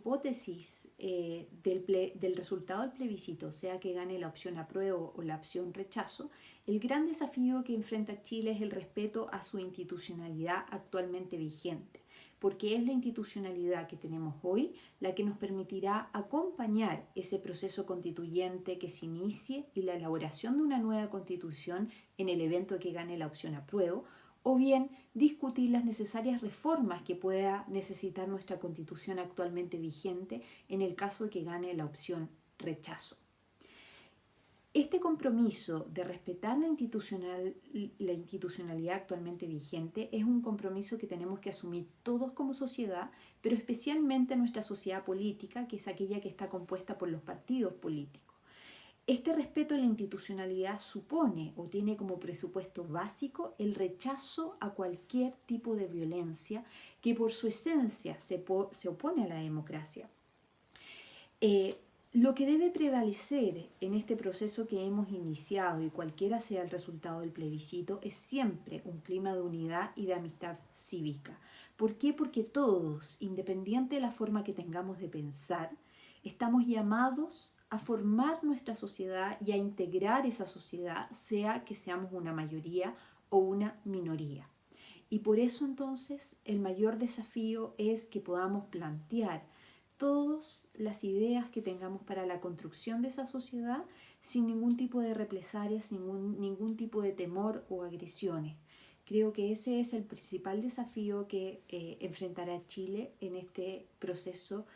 hipótesis del resultado del plebiscito, sea que gane la opción apruebo o la opción rechazo, el gran desafío que enfrenta Chile es el respeto a su institucionalidad actualmente vigente, porque es la institucionalidad que tenemos hoy la que nos permitirá acompañar ese proceso constituyente que se inicie y la elaboración de una nueva constitución en el evento que gane la opción apruebo, o bien discutir las necesarias reformas que pueda necesitar nuestra constitución actualmente vigente en el caso de que gane la opción rechazo. Este compromiso de respetar la institucionalidad actualmente vigente es un compromiso que tenemos que asumir todos como sociedad, pero especialmente nuestra sociedad política, que es aquella que está compuesta por los partidos políticos. Este respeto a la institucionalidad supone o tiene como presupuesto básico el rechazo a cualquier tipo de violencia que por su esencia se opone a la democracia. Lo que debe prevalecer en este proceso que hemos iniciado y cualquiera sea el resultado del plebiscito es siempre un clima de unidad y de amistad cívica. ¿Por qué? Porque todos, independiente de la forma que tengamos de pensar, estamos llamados a formar nuestra sociedad y a integrar esa sociedad, sea que seamos una mayoría o una minoría. Y por eso entonces el mayor desafío es que podamos plantear todas las ideas que tengamos para la construcción de esa sociedad sin ningún tipo de represalia, sin ningún tipo de temor o agresiones. Creo que ese es el principal desafío que enfrentará Chile en este proceso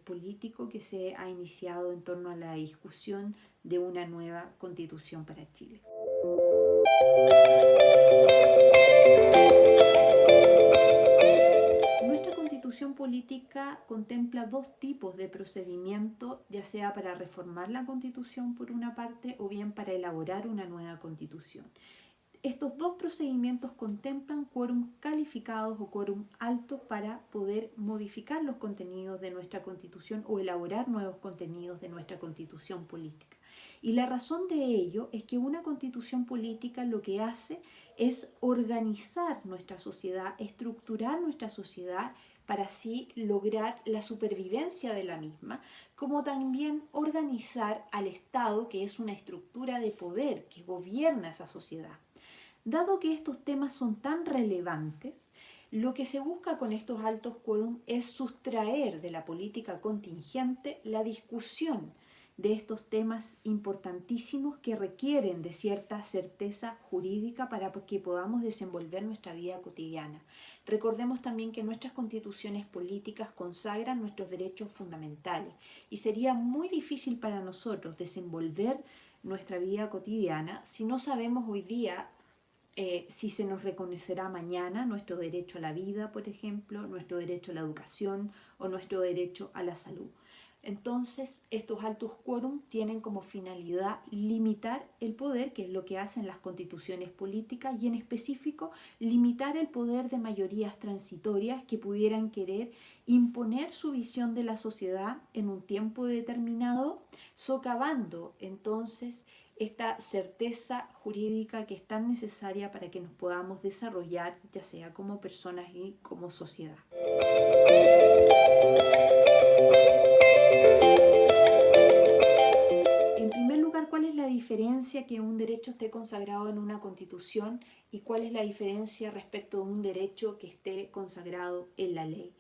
político que se ha iniciado en torno a la discusión de una nueva constitución para Chile. Nuestra constitución política contempla dos tipos de procedimiento, ya sea para reformar la constitución por una parte o bien para elaborar una nueva constitución. Estos dos procedimientos contemplan quórum calificados o quórum altos para poder modificar los contenidos de nuestra constitución o elaborar nuevos contenidos de nuestra constitución política. Y la razón de ello es que una constitución política lo que hace es organizar nuestra sociedad, estructurar nuestra sociedad para así lograr la supervivencia de la misma, como también organizar al Estado, que es una estructura de poder que gobierna esa sociedad. Dado que estos temas son tan relevantes, lo que se busca con estos altos quórum es sustraer de la política contingente la discusión de estos temas importantísimos que requieren de cierta certeza jurídica para que podamos desenvolver nuestra vida cotidiana. Recordemos también que nuestras constituciones políticas consagran nuestros derechos fundamentales y sería muy difícil para nosotros desenvolver nuestra vida cotidiana si no sabemos hoy día si se nos reconocerá mañana nuestro derecho a la vida, por ejemplo, nuestro derecho a la educación o nuestro derecho a la salud. Entonces, estos altos quórum tienen como finalidad limitar el poder, que es lo que hacen las constituciones políticas, y en específico limitar el poder de mayorías transitorias que pudieran querer imponer su visión de la sociedad en un tiempo determinado, socavando entonces esta certeza jurídica que es tan necesaria para que nos podamos desarrollar, ya sea como personas y como sociedad. En primer lugar, ¿cuál es la diferencia que un derecho esté consagrado en una constitución y cuál es la diferencia respecto de un derecho que esté consagrado en la ley?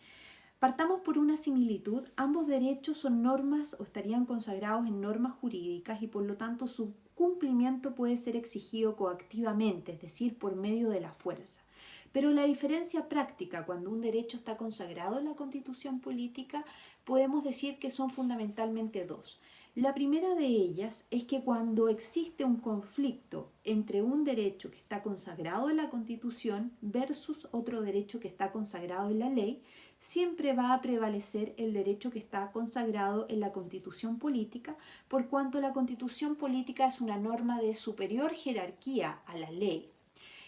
Partamos por una similitud. Ambos derechos son normas o estarían consagrados en normas jurídicas y por lo tanto su cumplimiento puede ser exigido coactivamente, es decir, por medio de la fuerza. Pero la diferencia práctica cuando un derecho está consagrado en la Constitución política, podemos decir que son fundamentalmente dos. La primera de ellas es que cuando existe un conflicto entre un derecho que está consagrado en la Constitución versus otro derecho que está consagrado en la ley, siempre va a prevalecer el derecho que está consagrado en la Constitución política, por cuanto la Constitución política es una norma de superior jerarquía a la ley.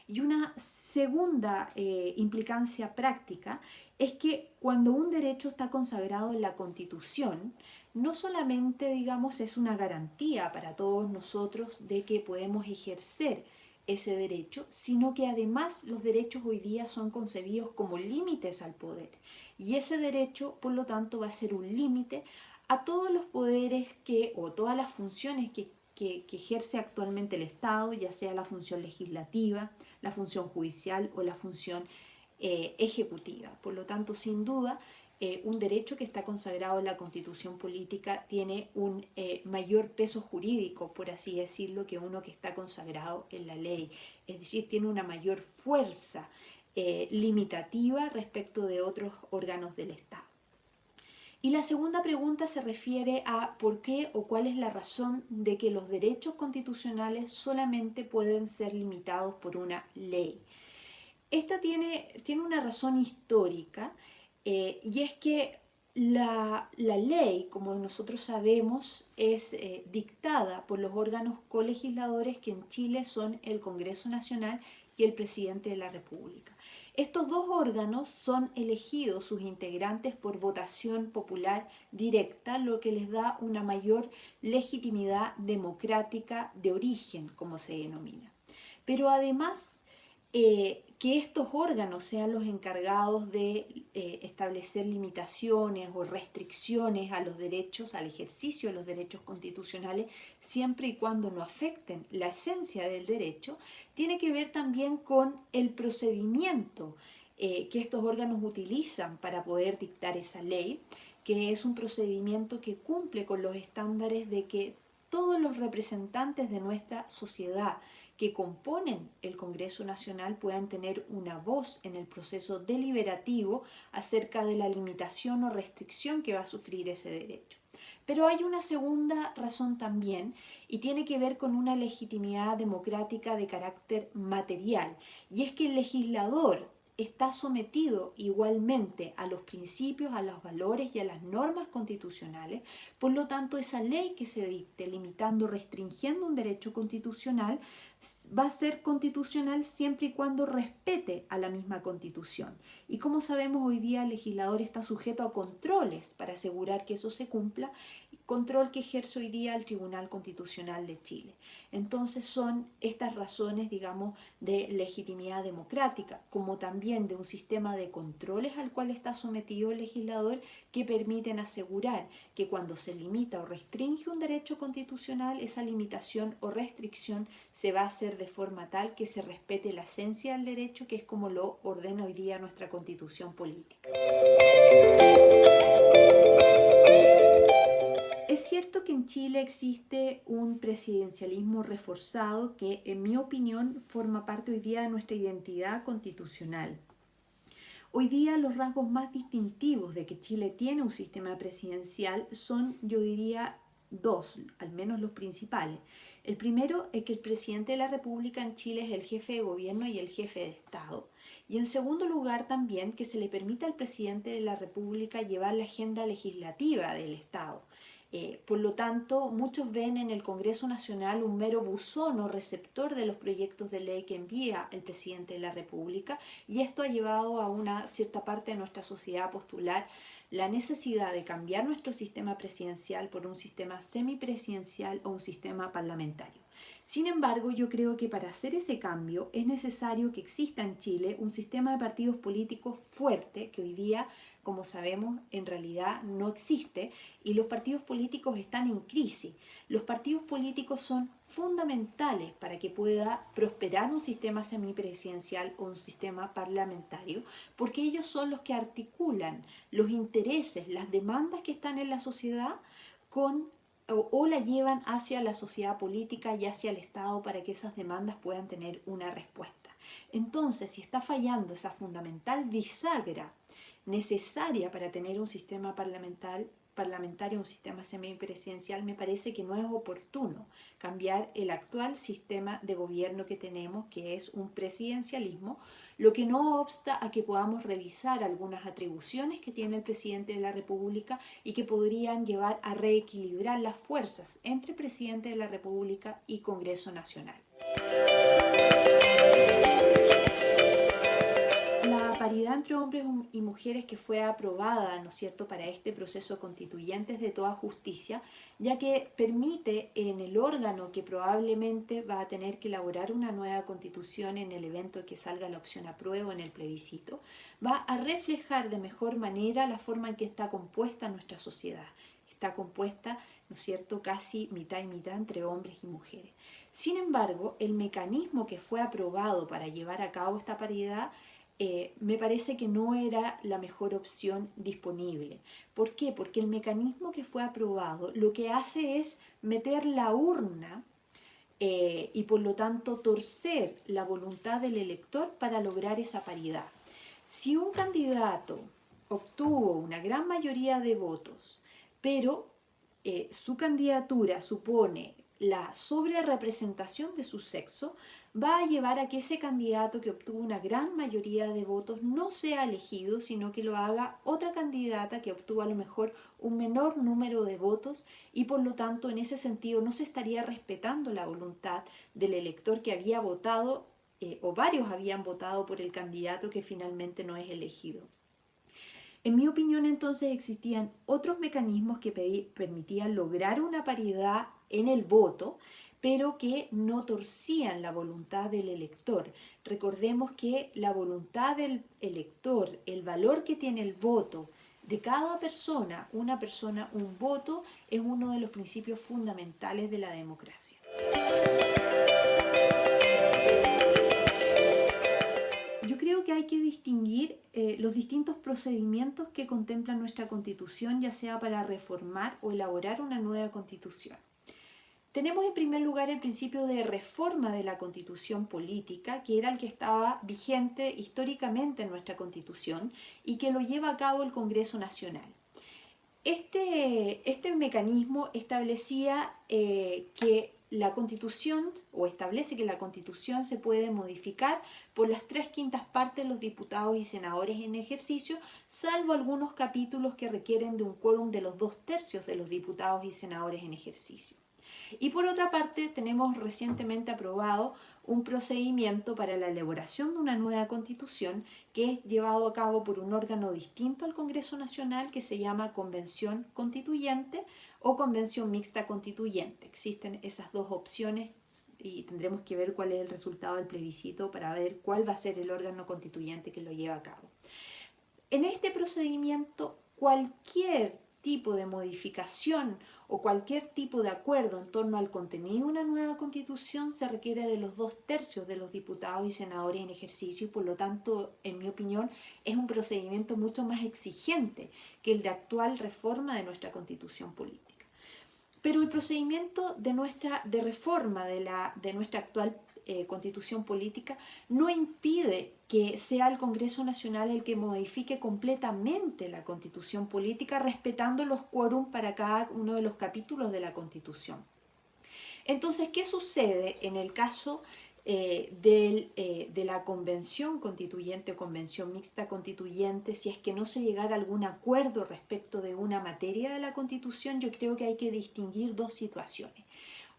Y una segunda implicancia práctica es que cuando un derecho está consagrado en la Constitución, no solamente, digamos, es una garantía para todos nosotros de que podemos ejercer ese derecho, sino que además los derechos hoy día son concebidos como límites al poder. Y ese derecho, por lo tanto, va a ser un límite a todos los poderes o todas las funciones que ejerce actualmente el Estado, ya sea la función legislativa, la función judicial o la función ejecutiva. Por lo tanto, sin duda, un derecho que está consagrado en la Constitución política tiene un mayor peso jurídico, por así decirlo, que uno que está consagrado en la ley. Es decir, tiene una mayor fuerza limitativa respecto de otros órganos del Estado. Y la segunda pregunta se refiere a por qué o cuál es la razón de que los derechos constitucionales solamente pueden ser limitados por una ley. Esta tiene una razón histórica y es que la ley, como nosotros sabemos, es dictada por los órganos colegisladores que en Chile son el Congreso Nacional y el Presidente de la República. Estos dos órganos son elegidos sus integrantes por votación popular directa, lo que les da una mayor legitimidad democrática de origen, como se denomina. Pero además, que estos órganos sean los encargados de establecer limitaciones o restricciones a los derechos, al ejercicio de los derechos constitucionales, siempre y cuando no afecten la esencia del derecho, tiene que ver también con el procedimiento que estos órganos utilizan para poder dictar esa ley, que es un procedimiento que cumple con los estándares de que todos los representantes de nuestra sociedad que componen el Congreso Nacional puedan tener una voz en el proceso deliberativo acerca de la limitación o restricción que va a sufrir ese derecho. Pero hay una segunda razón también y tiene que ver con una legitimidad democrática de carácter material, y es que el legislador está sometido igualmente a los principios, a los valores y a las normas constitucionales. Por lo tanto, esa ley que se dicte limitando, restringiendo un derecho constitucional va a ser constitucional siempre y cuando respete a la misma Constitución. Y como sabemos, hoy día el legislador está sujeto a controles para asegurar que eso se cumpla, control que ejerce hoy día el Tribunal Constitucional de Chile. Entonces son estas razones, digamos, de legitimidad democrática, como también de un sistema de controles al cual está sometido el legislador, que permiten asegurar que cuando se limita o restringe un derecho constitucional, esa limitación o restricción se va a hacer de forma tal que se respete la esencia del derecho, que es como lo ordena hoy día nuestra Constitución política. Es cierto que en Chile existe un presidencialismo reforzado que, en mi opinión, forma parte hoy día de nuestra identidad constitucional. Hoy día los rasgos más distintivos de que Chile tiene un sistema presidencial son, yo diría, dos, al menos los principales. El primero es que el presidente de la República en Chile es el jefe de gobierno y el jefe de Estado. Y en segundo lugar también que se le permita al presidente de la República llevar la agenda legislativa del Estado. Por lo tanto, muchos ven en el Congreso Nacional un mero buzón o receptor de los proyectos de ley que envía el presidente de la República, y esto ha llevado a una cierta parte de nuestra sociedad a postular la necesidad de cambiar nuestro sistema presidencial por un sistema semipresidencial o un sistema parlamentario. Sin embargo, yo creo que para hacer ese cambio es necesario que exista en Chile un sistema de partidos políticos fuerte, que hoy día, como sabemos, en realidad no existe, y los partidos políticos están en crisis. Los partidos políticos son fundamentales para que pueda prosperar un sistema semipresidencial o un sistema parlamentario, porque ellos son los que articulan los intereses, las demandas que están en la sociedad o la llevan hacia la sociedad política y hacia el Estado para que esas demandas puedan tener una respuesta. Entonces, si está fallando esa fundamental bisagra necesaria para tener un sistema parlamentario, un sistema semipresidencial, me parece que no es oportuno cambiar el actual sistema de gobierno que tenemos, que es un presidencialismo, lo que no obsta a que podamos revisar algunas atribuciones que tiene el presidente de la República y que podrían llevar a reequilibrar las fuerzas entre presidente de la República y Congreso Nacional. La paridad paridad entre hombres y mujeres que fue aprobada, ¿no es cierto?, para este proceso constituyente es de toda justicia, ya que permite en el órgano que probablemente va a tener que elaborar una nueva constitución en el evento que salga la opción apruebo en el plebiscito, va a reflejar de mejor manera la forma en que está compuesta nuestra sociedad. Está compuesta, ¿no es cierto?, casi mitad y mitad entre hombres y mujeres. Sin embargo, el mecanismo que fue aprobado para llevar a cabo esta paridad me parece que no era la mejor opción disponible. ¿Por qué? Porque el mecanismo que fue aprobado lo que hace es meter la urna y por lo tanto torcer la voluntad del elector para lograr esa paridad. Si un candidato obtuvo una gran mayoría de votos, pero su candidatura supone la sobrerepresentación de su sexo, va a llevar a que ese candidato que obtuvo una gran mayoría de votos no sea elegido, sino que lo haga otra candidata que obtuvo a lo mejor un menor número de votos y por lo tanto en ese sentido no se estaría respetando la voluntad del elector que había votado o varios habían votado por el candidato que finalmente no es elegido. En mi opinión, entonces, existían otros mecanismos que permitían lograr una paridad en el voto, pero que no torcían la voluntad del elector. Recordemos que la voluntad del elector, el valor que tiene el voto de cada persona, una persona, un voto, es uno de los principios fundamentales de la democracia. Yo creo que hay que distinguir los distintos procedimientos que contempla nuestra Constitución, ya sea para reformar o elaborar una nueva Constitución. Tenemos en primer lugar el principio de reforma de la Constitución política, que era el que estaba vigente históricamente en nuestra Constitución y que lo lleva a cabo el Congreso Nacional. Este mecanismo establecía que la Constitución, o establece que la Constitución se puede modificar por las 3/5 partes de los diputados y senadores en ejercicio, salvo algunos capítulos que requieren de un quórum de los 2/3 de los diputados y senadores en ejercicio. Y por otra parte, tenemos recientemente aprobado un procedimiento para la elaboración de una nueva Constitución que es llevado a cabo por un órgano distinto al Congreso Nacional que se llama Convención Constituyente o Convención Mixta Constituyente. Existen esas dos opciones y tendremos que ver cuál es el resultado del plebiscito para ver cuál va a ser el órgano constituyente que lo lleva a cabo. En este procedimiento, cualquier tipo de modificación o cualquier tipo de acuerdo en torno al contenido de una nueva constitución se requiere de los 2/3 de los diputados y senadores en ejercicio y por lo tanto, en mi opinión, es un procedimiento mucho más exigente que el de actual reforma de nuestra constitución política. Pero el procedimiento de reforma de nuestra actual constitución política no impide que sea el Congreso Nacional el que modifique completamente la constitución política respetando los quórum para cada uno de los capítulos de la constitución. Entonces, ¿qué sucede en el caso de la convención constituyente o convención mixta constituyente? Si es que no se llegara a algún acuerdo respecto de una materia de la constitución, yo creo que hay que distinguir dos situaciones.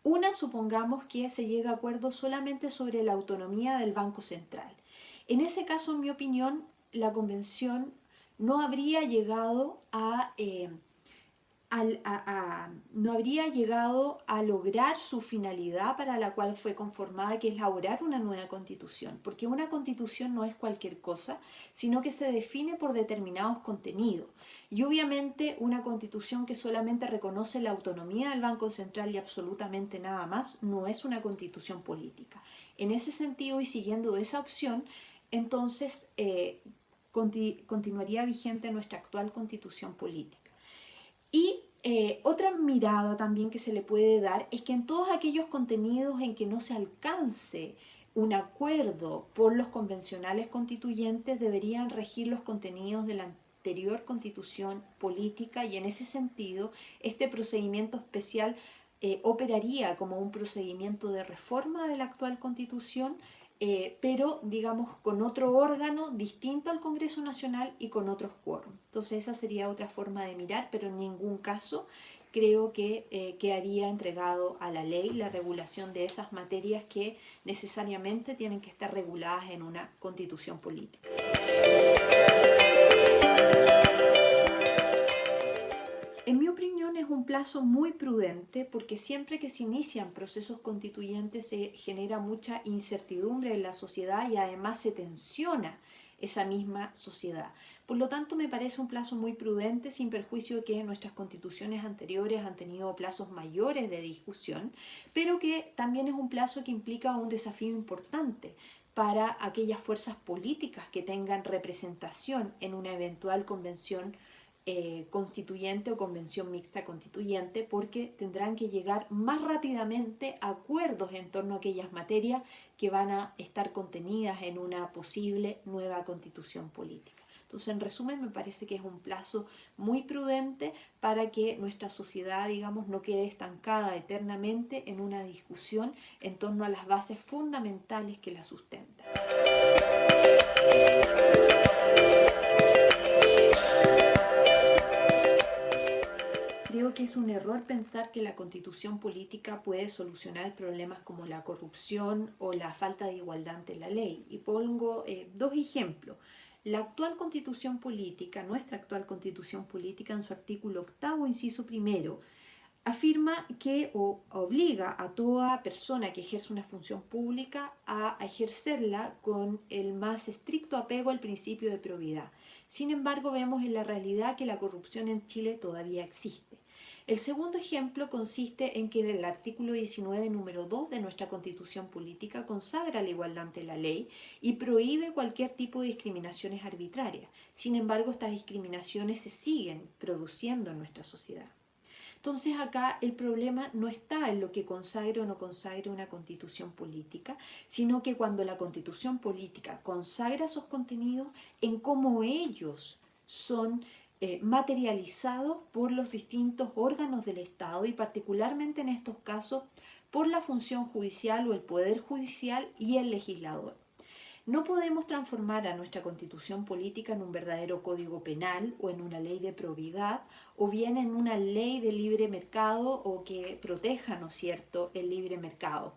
Una, supongamos que se llega a acuerdo solamente sobre la autonomía del Banco Central. En ese caso, en mi opinión, la convención no habría llegado a lograr su finalidad para la cual fue conformada, que es elaborar una nueva constitución, porque una constitución no es cualquier cosa, sino que se define por determinados contenidos. Y obviamente una constitución que solamente reconoce la autonomía del Banco Central y absolutamente nada más, no es una constitución política. En ese sentido y siguiendo esa opción, entonces continuaría vigente nuestra actual constitución política. Y otra mirada también que se le puede dar es que en todos aquellos contenidos en que no se alcance un acuerdo por los convencionales constituyentes deberían regir los contenidos de la anterior constitución política y en ese sentido este procedimiento especial operaría como un procedimiento de reforma de la actual constitución pero digamos con otro órgano distinto al Congreso Nacional y con otros quórum. Entonces esa sería otra forma de mirar, pero en ningún caso creo que quedaría entregado a la ley la regulación de esas materias que necesariamente tienen que estar reguladas en una constitución política. plazo muy prudente porque siempre que se inician procesos constituyentes se genera mucha incertidumbre en la sociedad y además se tensiona esa misma sociedad. Por lo tanto, me parece un plazo muy prudente, sin perjuicio de que nuestras constituciones anteriores han tenido plazos mayores de discusión, pero que también es un plazo que implica un desafío importante para aquellas fuerzas políticas que tengan representación en una eventual convención constituyente o convención mixta constituyente, porque tendrán que llegar más rápidamente a acuerdos en torno a aquellas materias que van a estar contenidas en una posible nueva constitución política. Entonces, en resumen, me parece que es un plazo muy prudente para que nuestra sociedad, digamos, no quede estancada eternamente en una discusión en torno a las bases fundamentales que la sustentan. Creo que es un error pensar que la constitución política puede solucionar problemas como la corrupción o la falta de igualdad ante la ley. Y pongo dos ejemplos. La actual constitución política, nuestra actual constitución política, en su artículo 8, inciso primero, afirma que obliga a toda persona que ejerce una función pública a ejercerla con el más estricto apego al principio de probidad. Sin embargo, vemos en la realidad que la corrupción en Chile todavía existe. El segundo ejemplo consiste en que el artículo 19, número 2 de nuestra Constitución Política consagra la igualdad ante la ley y prohíbe cualquier tipo de discriminaciones arbitrarias. Sin embargo, estas discriminaciones se siguen produciendo en nuestra sociedad. Entonces acá el problema no está en lo que consagre o no consagre una constitución política, sino que cuando la constitución política consagra esos contenidos, en cómo ellos son materializados por los distintos órganos del Estado y particularmente en estos casos por la función judicial o el poder judicial y el legislador. No podemos transformar a nuestra constitución política en un verdadero código penal o en una ley de probidad o bien en una ley de libre mercado o que proteja, ¿no es cierto?, el libre mercado.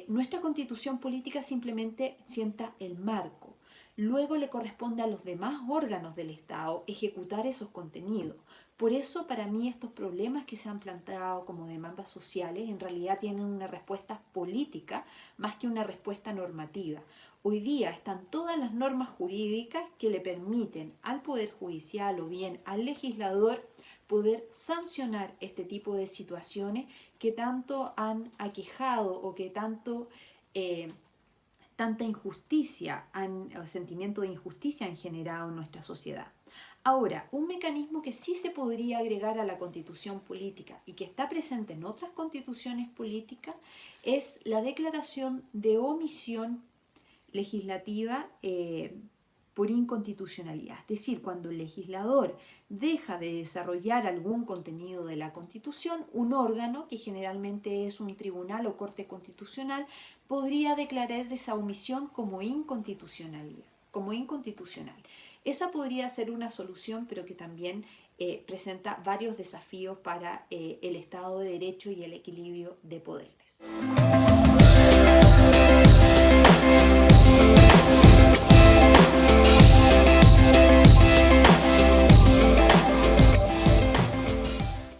Nuestra constitución política simplemente sienta el marco. Luego le corresponde a los demás órganos del Estado ejecutar esos contenidos. Por eso, para mí, estos problemas que se han planteado como demandas sociales en realidad tienen una respuesta política más que una respuesta normativa. Hoy día están todas las normas jurídicas que le permiten al Poder Judicial o bien al legislador poder sancionar este tipo de situaciones que tanto han aquejado o que tanta injusticia, sentimiento de injusticia han generado en nuestra sociedad. Ahora, un mecanismo que sí se podría agregar a la constitución política y que está presente en otras constituciones políticas es la declaración de omisión legislativa por inconstitucionalidad. Es decir, cuando el legislador deja de desarrollar algún contenido de la Constitución, un órgano, que generalmente es un tribunal o corte constitucional, podría declarar esa omisión como inconstitucional. Esa podría ser una solución, pero que también presenta varios desafíos para el Estado de Derecho y el equilibrio de poderes.